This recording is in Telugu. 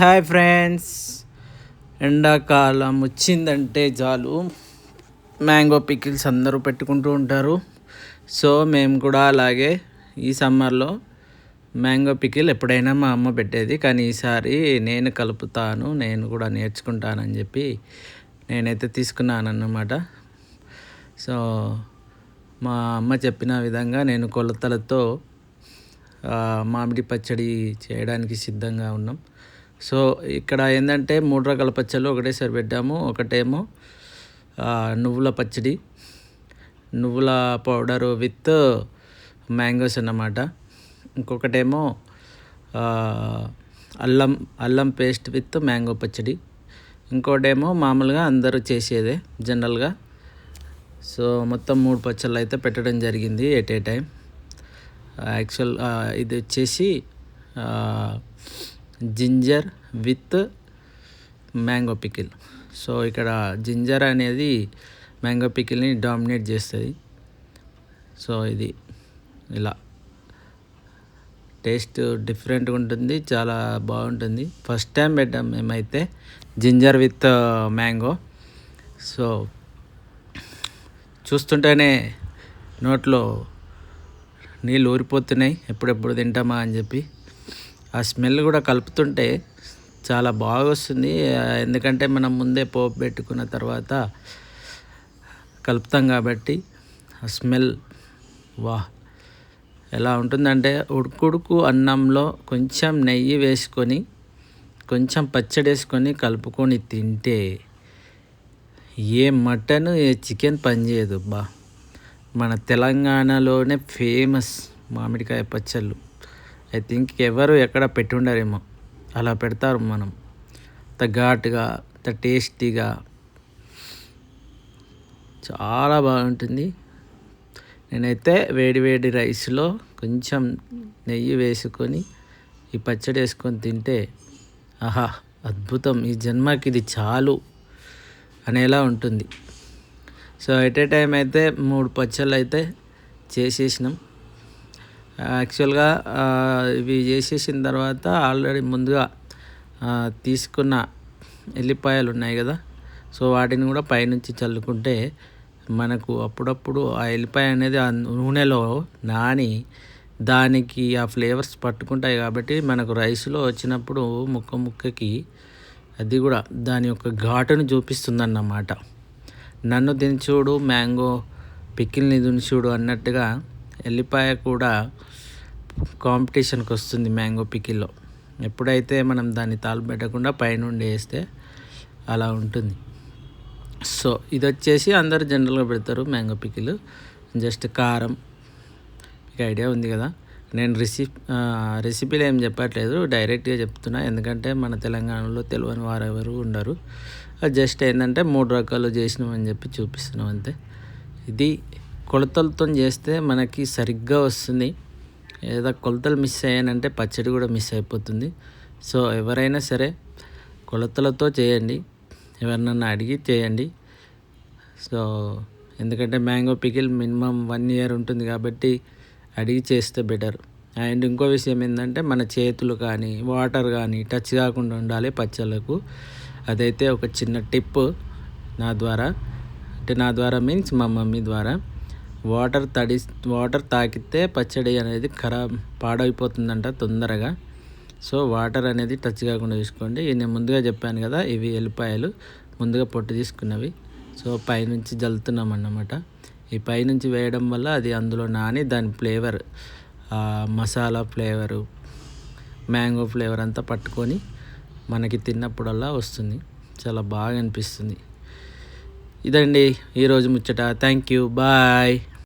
హాయ్ ఫ్రెండ్స్, ఎండాకాలం వచ్చిందంటే చాలు మ్యాంగో పికిల్స్ అందరూ పెట్టుకుంటూ ఉంటారు. సో మేము కూడా అలాగే ఈ సమ్మర్లో మ్యాంగో పికిల్ ఎప్పుడైనా మా అమ్మ పెట్టేది, కానీ ఈసారి నేను కలుపుతాను, నేను కూడా నేర్చుకుంటానని చెప్పి నేనైతే తీసుకున్నాను అన్నమాట. సో మా అమ్మ చెప్పిన విధంగా నేను కొలతలతో మామిడి పచ్చడి చేయడానికి సిద్ధంగా ఉన్నాం. సో ఇక్కడ ఏంటంటే 3 రకాల పచ్చళ్ళు ఒకటేసారి పెట్టాము. ఒకటేమో నువ్వుల పచ్చడి, నువ్వుల పౌడరు విత్ మ్యాంగోస్ అన్నమాట. ఇంకొకటేమో అల్లం పేస్ట్ విత్ మ్యాంగో పచ్చడి. ఇంకోటేమో మామూలుగా అందరూ చేసేదే జనరల్గా. సో మొత్తం 3 పచ్చళ్ళు అయితే పెట్టడం జరిగింది ఎట్ ఏ టైం. యాక్చువల్ ఇది వచ్చేసి ginger with mango pickle. So ఇక్కడ జింజర్ అనేది మ్యాంగో పికిల్ని డామినేట్ చేస్తుంది. సో ఇది ఇలా టేస్ట్ డిఫరెంట్గా ఉంటుంది, చాలా బాగుంటుంది. ఫస్ట్ టైం పెట్టాం మేమైతే జింజర్ విత్ మ్యాంగో. సో చూస్తుంటేనే నోట్లో నీళ్ళు ఊరిపోతున్నాయి, ఎప్పుడెప్పుడు తింటామా అని చెప్పి. ఆ స్మెల్ కూడా కలుపుతుంటే చాలా బాగా వస్తుంది, ఎందుకంటే మనం ముందే పోపు పెట్టుకున్న తర్వాత కలుపుతాం కాబట్టి ఆ స్మెల్ ఎలా ఉంటుందంటే, ఉడుకుడుకు అన్నంలో కొంచెం నెయ్యి వేసుకొని కొంచెం పచ్చడి వేసుకొని కలుపుకొని తింటే ఏ మటన్ ఏ చికెన్ పనిచేయదు. మన తెలంగాణలోనే ఫేమస్ మామిడికాయ పచ్చళ్ళు. ఐ థింక్ ఎవరు ఎక్కడ పెట్టుండరేమో, అలా పెడతారు. మనం అంత ఘాటుగా, అంత టేస్టీగా, చాలా బాగుంటుంది. నేనైతే వేడి రైస్లో కొంచెం నెయ్యి వేసుకొని ఈ పచ్చడి వేసుకొని తింటే ఆహా అద్భుతం, ఈ జన్మకి ఇది చాలు అనేలా ఉంటుంది. సో ఎట్ ఏ టైం అయితే 3 పచ్చళ్ళు అయితే చేసేసినాం. యాక్చువల్గా ఇవి చేసేసిన తర్వాత ఆల్రెడీ ముందుగా తీసుకున్న ఎల్లిపాయలు ఉన్నాయి కదా, సో వాటిని కూడా పైనుంచి చల్లుకుంటే మనకు అప్పుడప్పుడు ఆ ఎల్లిపాయ అనేది ఆ నూనెలో నాని దానికి ఆ ఫ్లేవర్స్ పట్టుకుంటాయి కాబట్టి మనకు రైస్లో వచ్చినప్పుడు ముక్కకి అది కూడా దాని యొక్క ఘాటును చూపిస్తుందన్నమాట. నన్ను దించుడు మ్యాంగో పికిల్ని దించుడు అన్నట్టుగా ఎల్లిపాయ కూడా కాంపిటీషన్కి వస్తుంది మ్యాంగో పికిల్లో. ఎప్పుడైతే మనం దాన్ని తాళపెట్టకుండా పైనుండి వేస్తే అలా ఉంటుంది. సో ఇది వచ్చేసి అందరూ జనరల్గా పెడతారు మ్యాంగో పికిల్, జస్ట్ కారం. మీకు ఐడియా ఉంది కదా, నేను రెసిపీలు ఏం చెప్పట్లేదు, డైరెక్ట్గా చెప్తున్నా, ఎందుకంటే మన తెలంగాణలో తెలియని వారు ఎవరు ఉండరు. జస్ట్ ఏంటంటే 3 రకాలు చేసినామని చెప్పి చూపిస్తున్నాం అంతే. ఇది కొలతలతో చేస్తే మనకి సరిగ్గా వస్తుంది. ఏదో కొలతలు మిస్ అయ్యానంటే పచ్చడి కూడా మిస్ అయిపోతుంది. సో ఎవరైనా సరే కొలతలతో చేయండి, ఎవరినన్నా అడిగి చేయండి. సో ఎందుకంటే మ్యాంగో పికిల్ మినిమం 1 year ఉంటుంది కాబట్టి అడిగి చేస్తే బెటర్. అండ్ ఇంకో విషయం ఏంటంటే మన చేతులు కానీ వాటర్ కానీ టచ్ కాకుండా ఉండాలి పచ్చళ్ళకు. అదైతే ఒక చిన్న టిప్ నా ద్వారా మీన్స్ మా మమ్మీ ద్వారా. వాటర్ తాకితే పచ్చడి అనేది పాడైపోతుందంట తొందరగా. సో వాటర్ అనేది టచ్ కాకుండా చూసుకోండి. నేను ముందుగా చెప్పాను కదా, ఇవి ఎల్లిపాయలు ముందుగా పొట్టు తీసుకున్నవి. సో పైనుంచి జల్లుతున్నాం అన్నమాట. ఈ పైనుంచి వేయడం వల్ల అది అందులో నాని దాని flavour, masala flavour, mango flavour అంతా పట్టుకొని మనకి తిన్నప్పుడల్లా వస్తుంది, చాలా బాగా అనిపిస్తుంది. ఇదండి ఈరోజు ముచ్చట. Thank you, bye.